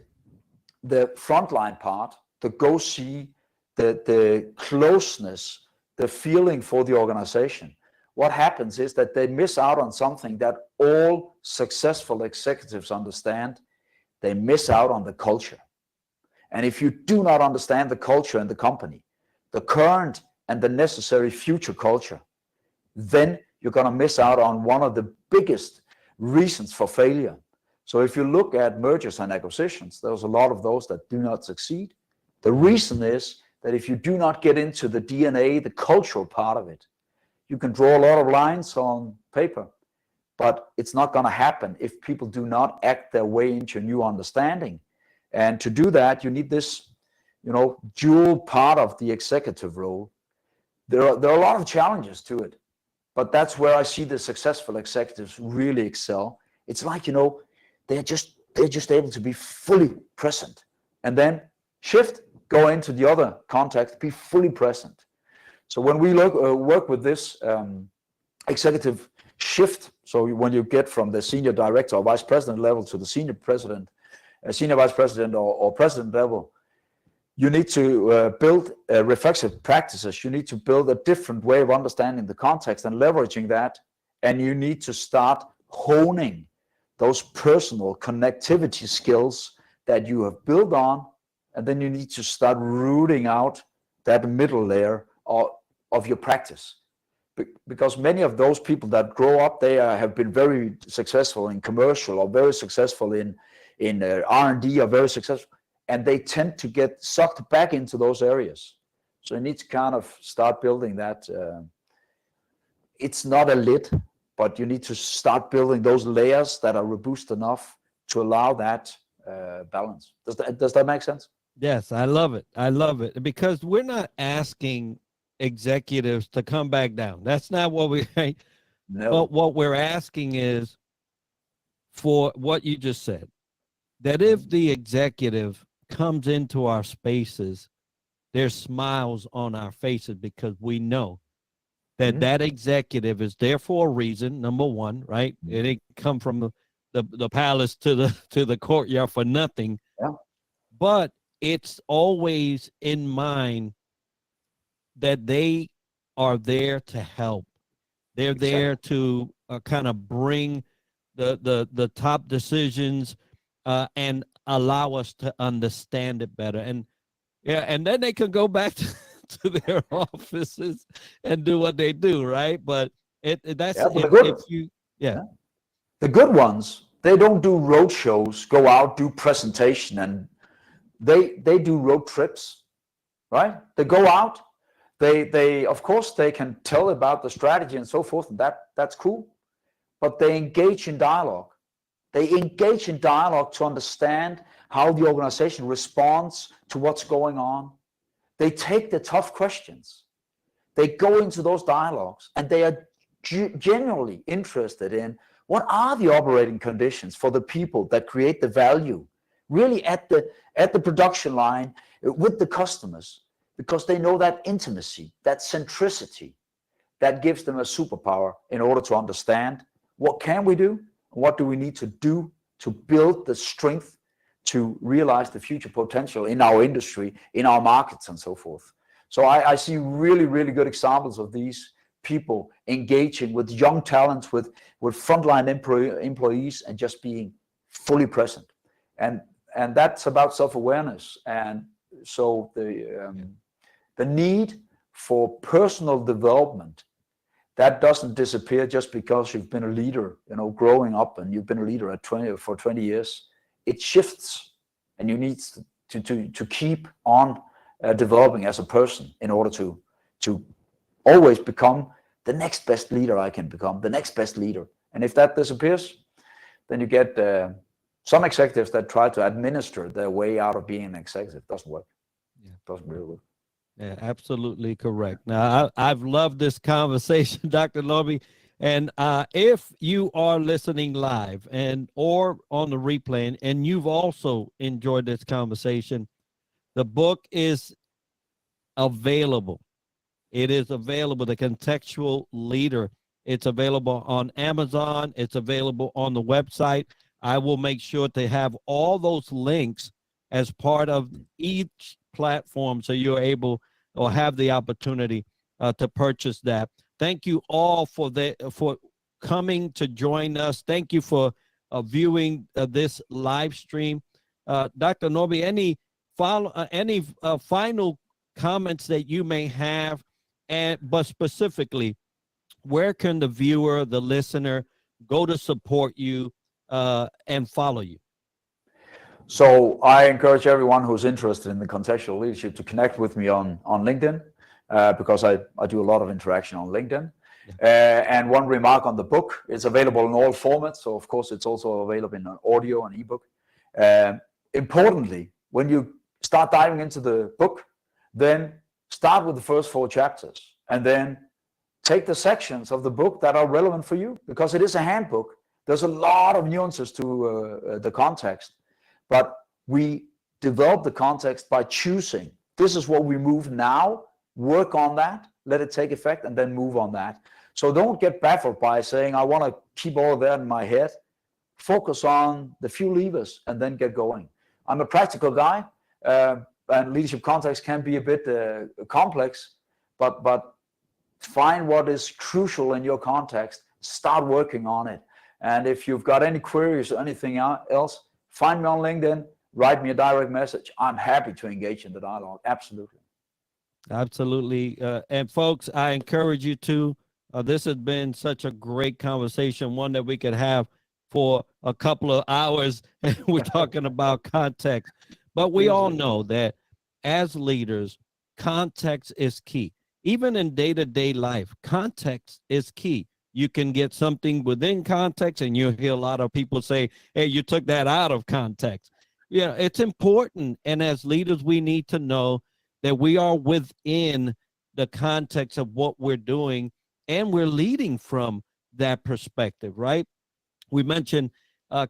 the frontline part, the go see, the closeness, the feeling for the organization, what happens is that they miss out on something that all successful executives understand. They miss out on the culture. And if you do not understand the culture in the company, the current and the necessary future culture, then you're going to miss out on one of the biggest reasons for failure. So if you look at mergers and acquisitions, there's a lot of those that do not succeed. The reason is that if you do not get into the DNA, the cultural part of it, you can draw a lot of lines on paper, but it's not going to happen if people do not act their way into a new understanding. And to do that, you need this, dual part of the executive role. There are a lot of challenges to it, but that's where I see the successful executives really excel. It's like, they're just able to be fully present, and then shift, go into the other context, be fully present. So when we work with this executive shift, so when you get from the senior director or vice president level to the senior vice president or president level, you need to build reflexive practices. You need to build a different way of understanding the context and leveraging that. And you need to start honing those personal connectivity skills that you have built on. And then you need to start rooting out that middle layer of your practice. Because many of those people that grow up, they have been very successful in commercial, or very successful in R&D, or very successful, and they tend to get sucked back into those areas. So you need to kind of start building that. It's not a lid, but you need to start building those layers that are robust enough to allow that balance. Does that make sense? Yes, I love it. I love it, because we're not asking executives to come back down. That's not what we. No. But what we're asking is for what you just said, that if the executive comes into our spaces, there's smiles on our faces, because we know that that executive is there for a reason, number one, right? It didn't come from the palace to the courtyard for nothing. Yeah. But it's always in mind that they are there to help. They're there to kind of bring the top decisions and allow us to understand it better. And yeah, and then they can go back to their offices and do what they do, right? But that's if you the good ones, they don't do road shows, go out, do presentation, and they do road trips, right? They go out, they of course they can tell about the strategy and so forth, and that's cool, but they engage in dialogue. They engage in dialogue to understand how the organization responds to what's going on. They take the tough questions. They go into those dialogues, and they are genuinely interested in what are the operating conditions for the people that create the value, really at the production line with the customers, because they know that intimacy, that centricity, that gives them a superpower in order to understand what can we do, what do we need to do to build the strength to realize the future potential in our industry, in our markets, and so forth. So I see really, really good examples of these people engaging with young talents, with frontline employees, and just being fully present. And that's about self-awareness. And so the need for personal development, that doesn't disappear just because you've been a leader, growing up, and you've been a leader for 20 years. It shifts, and you need to keep on developing as a person in order to always become the next best leader I can become, the next best leader. And if that disappears, then you get some executives that try to administer their way out of being an executive. It doesn't work. Yeah, it doesn't really work. Yeah, absolutely correct. Now, I've loved this conversation, Dr. Nørby. And if you are listening live or on the replay, and you've also enjoyed this conversation, the book is available. It is available, The Contextual Leader. It's available on Amazon. It's available on the website. I will make sure to have all those links as part of each platform, so you're able or have the opportunity to purchase that. Thank you all for coming to join us. Thank you for viewing this live stream. Dr. Nørby, any final comments that you may have, but specifically, where can the viewer, the listener, go to support you and follow you? So I encourage everyone who's interested in the contextual leadership to connect with me on LinkedIn, because I do a lot of interaction on LinkedIn. And one remark on the book: it's available in all formats. So of course, it's also available in audio and ebook. Importantly, when you start diving into the book, then start with the first 4 chapters, and then take the sections of the book that are relevant for you, because it is a handbook. There's a lot of nuances to the context, but we develop the context by choosing. This is what we move now. Work on that, let it take effect, and then move on that. So don't get baffled by saying, I want to keep all of that in my head. Focus on the few levers and then get going. I'm a practical guy, and leadership context can be a bit complex, but find what is crucial in your context, start working on it. And if you've got any queries or anything else, find me on LinkedIn, write me a direct message. I'm happy to engage in the dialogue. Absolutely. Absolutely. And folks, I encourage you to, this has been such a great conversation, one that we could have for a couple of hours. We're talking about context, but we all know that as leaders, context is key. Even in day-to-day life, context is key. You can get something within context, and you'll hear a lot of people say, hey, you took that out of context. Yeah, it's important. And as leaders, we need to know that we are within the context of what we're doing, and we're leading from that perspective, right? We mentioned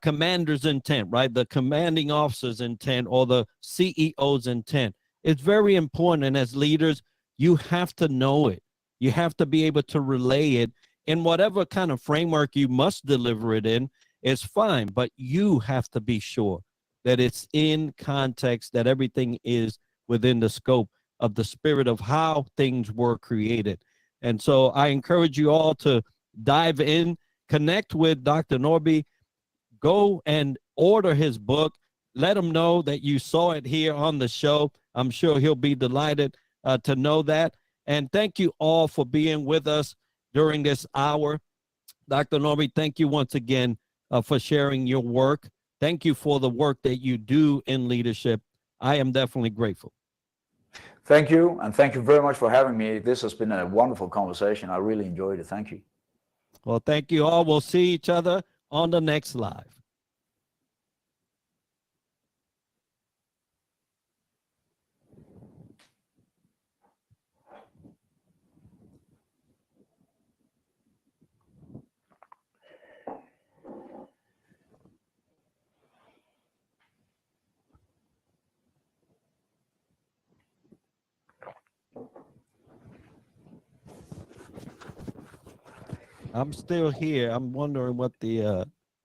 commander's intent, right? The commanding officer's intent, or the CEO's intent. It's very important. And as leaders, you have to know it. You have to be able to relay it in whatever kind of framework you must deliver it in. It's fine, but you have to be sure that it's in context, that everything is within the scope of the spirit of how things were created. And so I encourage you all to dive in, connect with Dr. Nørby, go and order his book. Let him know that you saw it here on the show. I'm sure he'll be delighted to know that. And thank you all for being with us during this hour. Dr. Nørby, thank you once again for sharing your work. Thank you for the work that you do in leadership. I am definitely grateful. Thank you, and thank you very much for having me. This has been a wonderful conversation. I really enjoyed it. Thank you. Well, thank you all. We'll see each other on the next live. I'm still here. I'm wondering what the